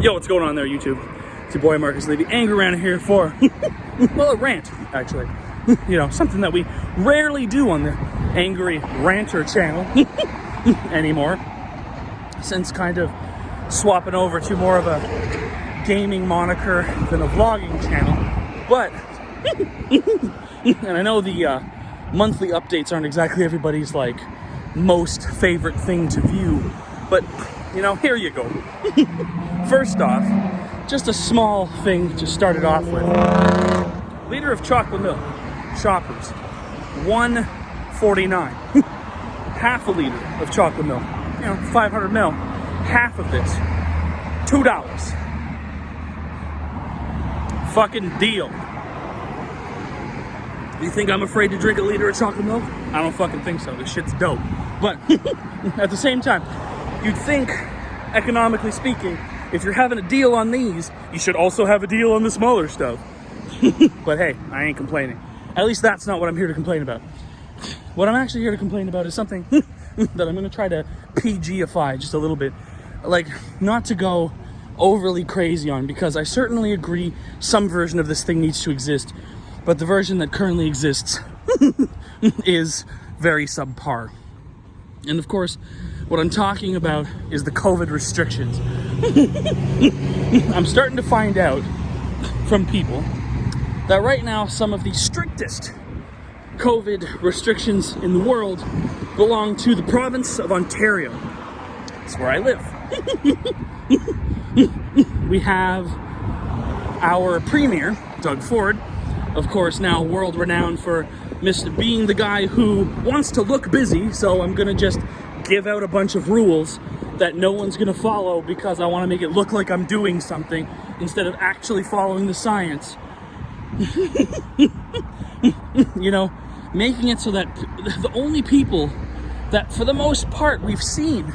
Yo, what's going on there, YouTube? It's your boy Marcus Levy, Angry Ranter here for, well, a rant, actually. You know, something that we rarely do on the Angry Ranter channel anymore, since kind of swapping over to more of a gaming moniker than a vlogging channel. But, and I know the monthly updates aren't exactly everybody's, like, most favorite thing to view, but, you know, here you go. First off, just a small thing to start it off with. Liter of chocolate milk, Shoppers, $1.49. Half a liter of chocolate milk, you know, 500 ml. Half of this, $2. Fucking deal. You think I'm afraid to drink a liter of chocolate milk? I don't fucking think so. This shit's dope. But at the same time, you'd think, economically speaking, if you're having a deal on these, you should also have a deal on the smaller stuff. But hey, I ain't complaining. At least that's not what I'm here to complain about. What I'm actually here to complain about is something that I'm going to try to PG-ify just a little bit. Like, not to go overly crazy on, because I certainly agree some version of this thing needs to exist, but the version that currently exists is very subpar. And of course, what I'm talking about is the COVID restrictions. I'm starting to find out from people that right now some of the strictest COVID restrictions in the world belong to the province of Ontario. That's where I live. We have our premier, Doug Ford, of course, now world-renowned for being the guy who wants to look busy, so I'm gonna just give out a bunch of rules that no one's gonna follow because I want to make it look like I'm doing something instead of actually following the science. You know, making it so that the only people that, for the most part, we've seen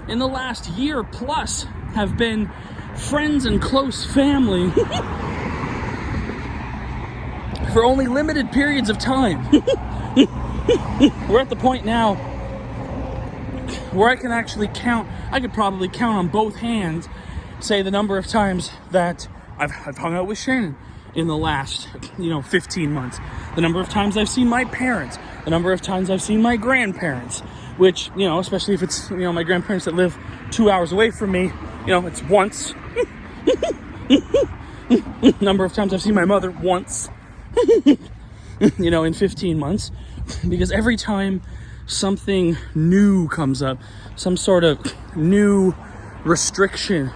in the last year plus have been friends and close family for only limited periods of time. We're at the point now where I can actually count, I could probably count on both hands, say the number of times that I've hung out with Shannon in the last, 15 months. The number of times I've seen my parents, the number of times I've seen my grandparents, which, especially if it's, my grandparents that live 2 hours away from me, it's once. Number of times I've seen my mother once, in 15 months, because every time something new comes up, some sort of new restriction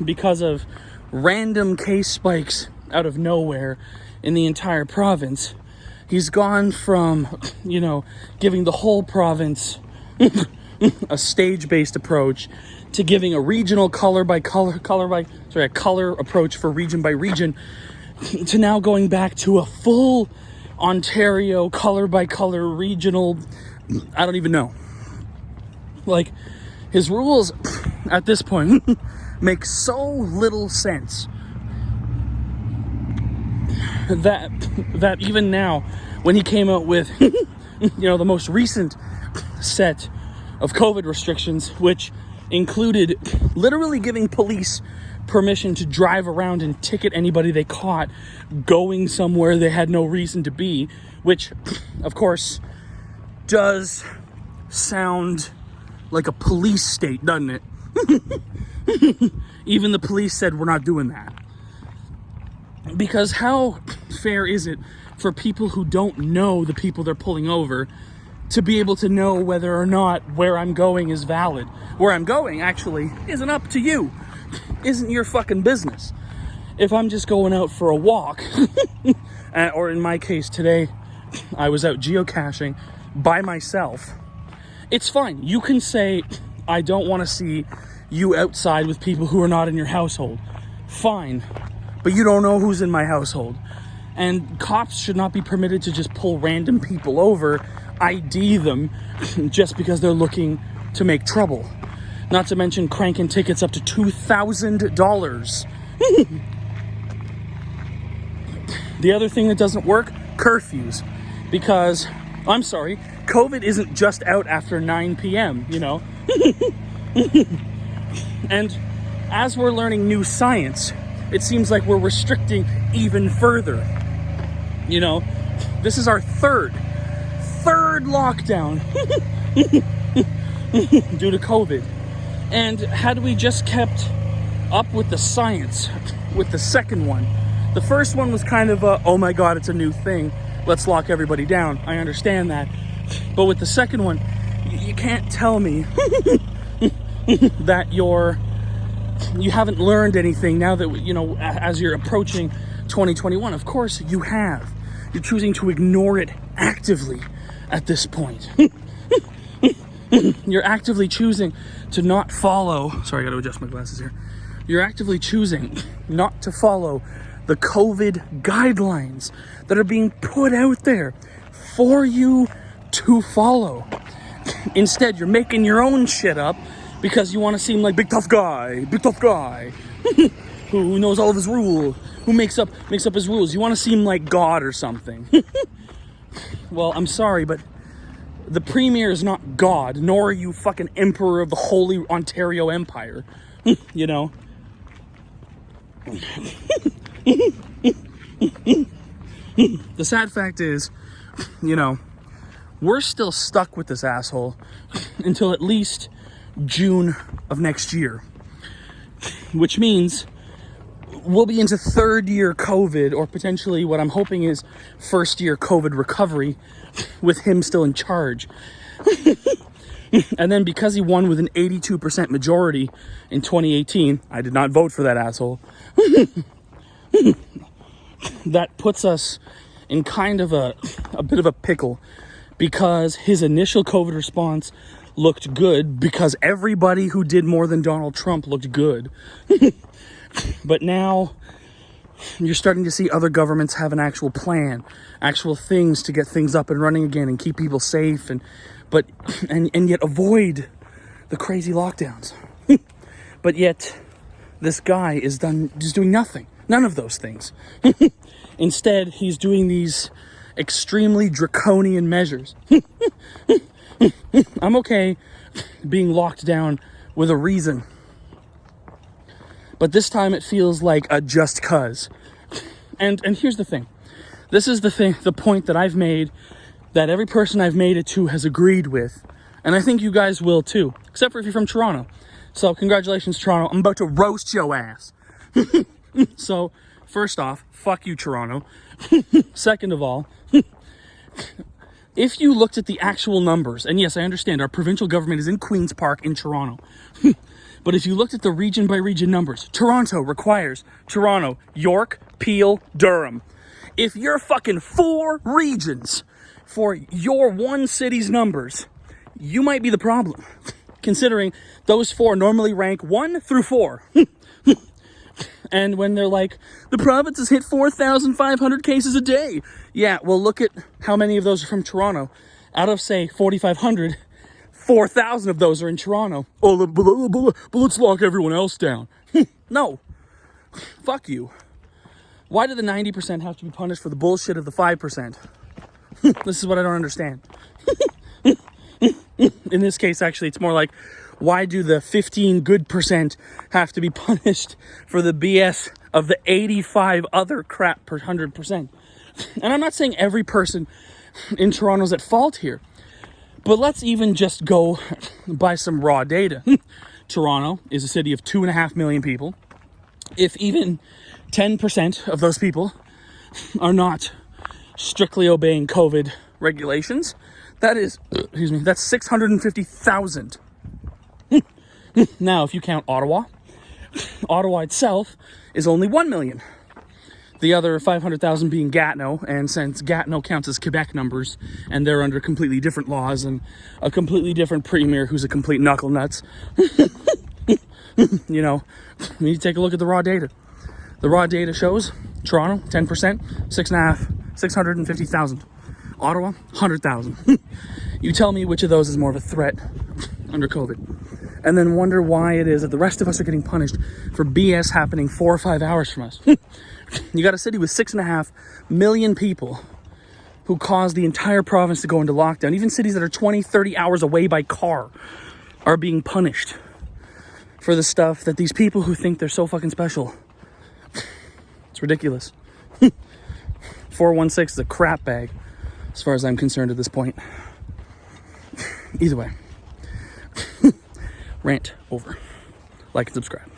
because of random case spikes out of nowhere in the entire province, he's gone from, giving the whole province a stage-based approach to giving a regional color approach for region by region, to now going back to a full Ontario color by color regional. I don't even know. Like, his rules at this point make so little sense that even now, when he came out with the most recent set of COVID restrictions, which included literally giving police permission to drive around and ticket anybody they caught going somewhere they had no reason to be, which of course does sound like a police state, doesn't it? Even the police said we're not doing that. Because how fair is it for people who don't know the people they're pulling over to be able to know whether or not where I'm going is valid? Where I'm going actually isn't up to you. Isn't your fucking business. If I'm just going out for a walk, or in my case today, I was out geocaching by myself, it's fine. You can say, I don't want to see you outside with people who are not in your household. Fine. But you don't know who's in my household. And cops should not be permitted to just pull random people over, ID them, just because they're looking to make trouble. Not to mention cranking tickets up to $2,000. The other thing that doesn't work, curfews. Because, I'm sorry, COVID isn't just out after 9 p.m., And as we're learning new science, it seems like we're restricting even further. You know, this is our third lockdown due to COVID. And had we just kept up with the science with the second one, the first one was kind of a, oh my God, it's a new thing, let's lock everybody down. I understand that. But with the second one, you can't tell me that you haven't learned anything now that, you know, as you're approaching 2021. Of course you have. You're choosing to ignore it actively at this point. You're actively choosing to not follow. Sorry, I got to adjust my glasses here. You're actively choosing not to follow the COVID guidelines that are being put out there for you to follow. Instead, you're making your own shit up because you want to seem like big tough guy who knows all of his rules, who makes up his rules. You want to seem like God or something. Well, I'm sorry, but the premier is not God, nor are you fucking emperor of the Holy Ontario Empire. You know? The sad fact is, you know, we're still stuck with this asshole until at least June of next year. Which means we'll be into third year COVID, or potentially what I'm hoping is first year COVID recovery with him still in charge. And then because he won with an 82% majority in 2018, I did not vote for that asshole. That puts us in kind of a bit of a pickle, because his initial COVID response looked good because everybody who did more than Donald Trump looked good. But now you're starting to see other governments have an actual plan, actual things to get things up and running again and keep people safe, and yet avoid the crazy lockdowns. But yet this guy is doing nothing. None of those things. Instead, he's doing these extremely draconian measures. I'm okay being locked down with a reason. But this time it feels like a just cause. And here's the thing. This is the point that I've made, that every person I've made it to has agreed with. And I think you guys will too. Except for if you're from Toronto. So congratulations, Toronto. I'm about to roast your ass. So, first off, fuck you, Toronto. Second of all, if you looked at the actual numbers, and yes, I understand our provincial government is in Queen's Park in Toronto. But if you looked at the region by region numbers, Toronto requires Toronto, York, Peel, Durham. If you're fucking 4 regions for your one city's numbers, you might be the problem. Considering those 4 normally rank 1 through 4. And when they're like, the province has hit 4,500 cases a day. Yeah, well, look at how many of those are from Toronto. Out of, say, 4,500, 4,000 of those are in Toronto. Oh, but let's lock everyone else down. No. Fuck you. Why do the 90% have to be punished for the bullshit of the 5%? This is what I don't understand. In this case, actually, it's more like, why do the 15 good percent have to be punished for the BS of the 85 other crap per 100%? And I'm not saying every person in Toronto's at fault here, but let's even just go by some raw data. Toronto is a city of 2.5 million people. If even 10% of those people are not strictly obeying COVID regulations, that's 650,000. Now, if you count Ottawa itself is only 1 million. The other 500,000 being Gatineau, and since Gatineau counts as Quebec numbers, and they're under completely different laws and a completely different premier who's a complete knuckle nuts, you know, we need to take a look at the raw data. The raw data shows Toronto, 10%, 650,000. Ottawa, 100,000. You tell me which of those is more of a threat under COVID. And then wonder why it is that the rest of us are getting punished for BS happening 4 or 5 hours from us. You got a city with 6.5 million people who caused the entire province to go into lockdown. Even cities that are 20, 30 hours away by car are being punished. for the stuff that these people who think they're so fucking special. It's ridiculous. 416 is a crap bag, as far as I'm concerned at this point. Either way. Rant over. Like and subscribe.